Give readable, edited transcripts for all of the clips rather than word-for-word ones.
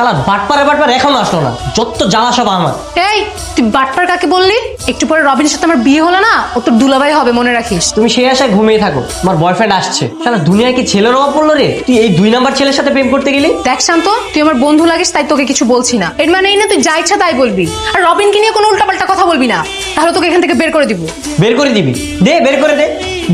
শালা বাটপারে এখনো আসলো না, যত জ্বালা সব আমার। এই তুই বাটপার কাকে বললি? একটু পরে রবিনের সাথে আমার বিয়ে হলো না, ও তোর দুলাভাই হবে, মনে রাখিস। তুমি সেই আশায় ঘুমিয়ে থাকো, আমার বয়ফ্রেন্ড আসছে। শালা দুনিয়ায় কি ছেলের অভাব পড়লো রে? তুই এই 2 নাম্বার ছেলের সাথে প্রেম করতে গেলি? দেখ শান্ত, তুই আমার বন্ধু লাগিস তাই তোকে কিছু বলছি না, এর মানে এই না তুই যা ইচ্ছা তাই বলবি। আর রবিনকে নিয়ে কোনো উল্টাপাল্টা কথা বলবি না, তাহলে তোকে এখান থেকে বের করে দিব। বের করে দিবি? দে, বের করে দে।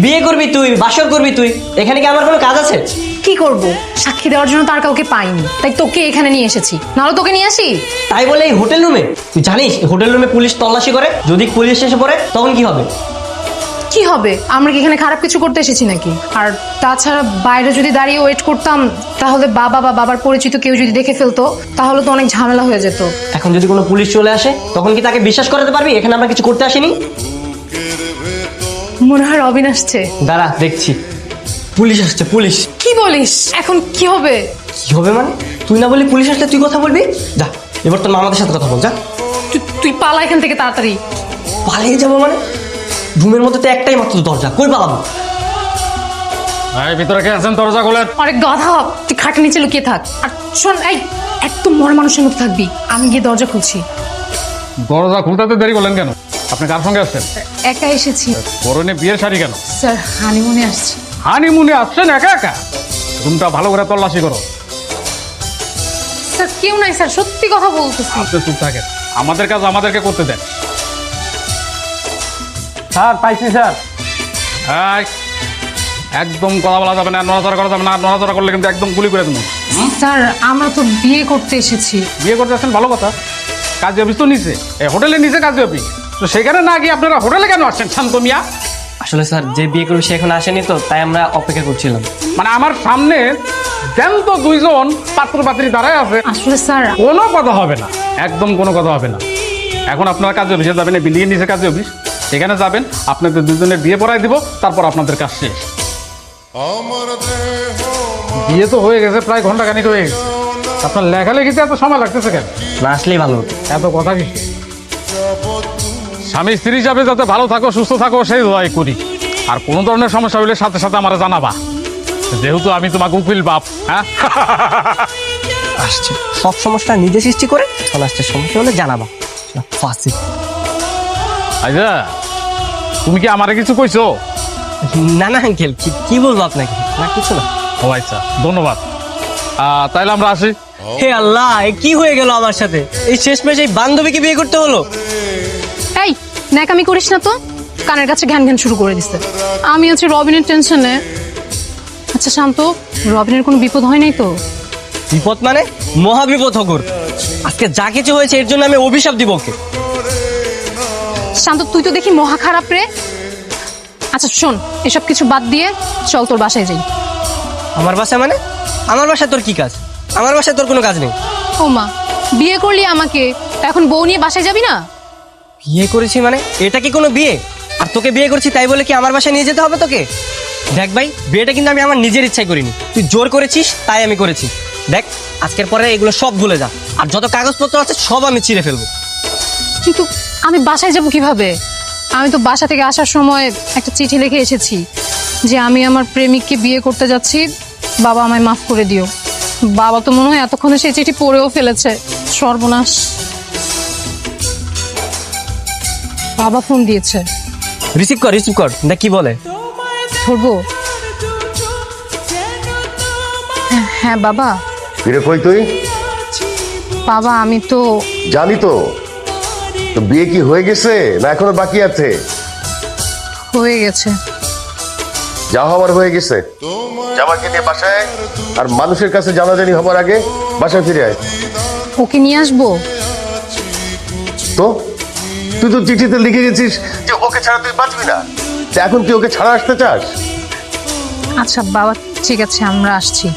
বিয়ে করবি তুই, বাসর করবি তুই, এখানে কি আমার কোনো কাজ আছে? কি করব, সাক্ষী দেওয়ার জন্য তার কাউকে পাইনি, তাই তোকে এখানে নিয়ে এসেছি, নাহলে তোকে নিয়ে আসি? তাই বলে এই হোটেল রুমে? তুই জানিস হোটেল রুমে পুলিশ তল্লাশি করে, যদি পুলিশ এসে পড়ে তখন কি হবে? কি হবে? আমরা কি এখানে খারাপ কিছু করতে এসেছি নাকি? আর তাছাড়া বাইরে যদি দাঁড়িয়ে ওয়েট করতাম, তাহলে বাবা বা বাবার পরিচিত কেউ যদি দেখে ফেলতো, তাহলে তো অনেক ঝামেলা হয়ে যেত। এখন যদি কোনো পুলিশ চলে আসে তখন কি তাকে বিশ্বাস করাতে পারবি এখানে আমরা কিছু করতে আসিনি? মনে হয় রবিন আসছে। দাঁড়া, দেখছি। পুলিশ আসছে, পুলিশ। কি বলিস? এখন কি হবে? কি হবে মানে? তুই না বললি পুলিশ আসলে তুই কথা বলবি? যা, এবার তোর মামাদের সাথে কথা বল, যা। তুই পালা এখান থেকে তাড়াতাড়ি। পালিয়ে যাবো মানে? রুমের মধ্যে তো একটাই মাত্র দরজা, কই পালাবো? ভিতরে কে আছেন? দরজা খোলেন। অনেক গাধা, তুই খাটের নিচে লুকিয়ে থাক। আর শোন, এই একদম মরা মানুষের মতো থাকবি, আমি গিয়ে দরজা খুলছি। দরজা খুলতে দেরি করলেন কেন? আপনি কার সঙ্গে আসছেন? একা এসেছি পরনে বিয়ের শাড়ি কেন? স্যার, হানিমুনে আসছি। হানিমুনে আসছেন একা একা? রুমটা ভালো করে তল্লাশি করো। স্যার কেউ নাই স্যার, সত্যি কথা বলতেছি। আপনি চুপ থাকেন, আমাদের কাজ আমাদেরকে করতে দেন। স্যার, পাইছি স্যার। এই, একদম কথা বলা যাবে না, নড়াচড়া করা যাবে না। নড়াচড়া করলে কিন্তু একদম গুলি করে দেবো। স্যার আমরা তো বিয়ে করতে এসেছি। বিয়ে করতে আসছেন ভালো কথা, কাজী অফিস তো নিচে, এই হোটেলের নিচে কাজী অফিস, তো সেখানে না গিয়ে আপনারা হোটেলে কেন আসছেন শান্ত মিয়া? আসলে স্যার, যে বিয়ে করবে সে এখন আসেনি তো, তাই আমরা অপেক্ষা করছিলাম। মানে আমার সামনে দেন তো 2 জন পাত্র পাত্রী দাঁড়ায় আছে, আসলে স্যার কোনো কথা হবে না, একদম কোনো কথা হবে না। এখন আপনারা কাজী অফিসে যাবেন, এই বিল্ডিংয়ের নিচে কাজী অফিস, সেখানে যাবেন, আপনাদের 2 জনের বিয়ে পড়ায় দিব, তারপর আপনাদের কাজ শেষ। বিয়ে তো হয়ে গেছে, প্রায় ঘন্টাখানিক হয়ে গেছে, আপনার লেখালেখিতে এত সময় লাগতেছে কেন? না আসলেই ভালো হতো। এত কথা কি? স্বামী স্ত্রী হিসাবে যাতে ভালো থাকো, সুস্থ থাকো, সেই দোয়াই করি। আর কোনো ধরনের সমস্যা হলে সাথে সাথে আমার জানাবা, যেহেতু আমি তোমাকে উকিল বাপ। হ্যাঁ, আসছে সব সমস্যা নিজে সৃষ্টি করে, এখন আসছে সমস্যা হলে জানাবা। ফাঁসি। আচ্ছা, তুমি কি আমারে কিছু কইছো? না না আঙ্কেল, কি বলবো আপনাকে? না কিছু না। ও আচ্ছা, ধন্যবাদ। তাইলে আমরা আসি। হে আল্লাহ, এ কি হয়ে গেল আমার সাথে? এই শেষমেশ এই বান্ধবীকে বিয়ে করতে হলো। এই ন্যাকামি করিস না তো, কানের কাছে ঘ্যান ঘ্যান শুরু করে দিচ্ছে। আমি হচ্ছে রবিনের টেনশনে। আচ্ছা শান্ত, রবিনের কোনো বিপদ হয় নাই তো? বিপদ মানে? মহাবিপদ হগর। আজকে যা কিছু হয়েছে এর জন্য আমি অভিশাপ দিব ওকে। শান্ত, তুই তো দেখি মহা খারাপ রে। আচ্ছা শোন, এসব কিছু বাদ দিয়ে চল তোর বাসায় যাই। আমার বাসায় মানে? আমার বাসায় তোর কি কাজ? আমার বাসায় তোর কোনো কাজ নেই। ও মা, বিয়ে করলি আমাকে, এখন বউ নিয়ে বাসায় যাবি না? বিয়ে করেছি মানে? এটা কি কোনো বিয়ে? আর তোকে বিয়ে করছি তাই বলে কি আমার বাসায় নিয়ে যেতে হবে তোকে? দেখ ভাই, বিয়েটা কিন্তু আমি আমার নিজের ইচ্ছায় করিনি, তুই জোর করেছিস তাই আমি করেছি। দেখ, আজকের পরে এগুলো সব ভুলে যা, আর যত কাগজপত্র আছে সব আমি ছিঁড়ে ফেলবো। কিন্তু আমি বাসায় যাব কিভাবে? আমি তো বাসা থেকে আসার সময় একটা চিঠি লিখে এসেছি যে আমি আমার প্রেমিককে বিয়ে করতে যাচ্ছি, বাবা আমায় মাফ করে দিও। বাবা তো মনে হয় এতক্ষণে সেই চিঠি পড়েও ফেলেছে। সর্বনাশ। বাবা ফোন দিয়েছে। রিসিভ কর, দেখ কি বলে। ধরবো? হ্যাঁ বাবা। ফিরে কই তুই? বাবা আমি তো জানি তো, তো বিয়ে কি হয়ে গেছে না এখনো বাকি আছে? হয়ে গেছে। যা হবার হয়ে গেছে, জামাইকে নিয়ে বাসায়, আর মানুষের কাছে জানাজানি হবার আগে বাসায় ফিরে আয়। ওকে নিয়ে আসবো? তো তুই তো চিঠিতে লিখে গেছিস যে ওকে ছাড়া তুই বাঁচবি না, তা এখন তুই ওকে ছাড়া আসতে চাস? আচ্ছা বাবা, ঠিক আছে আমরা আসছি।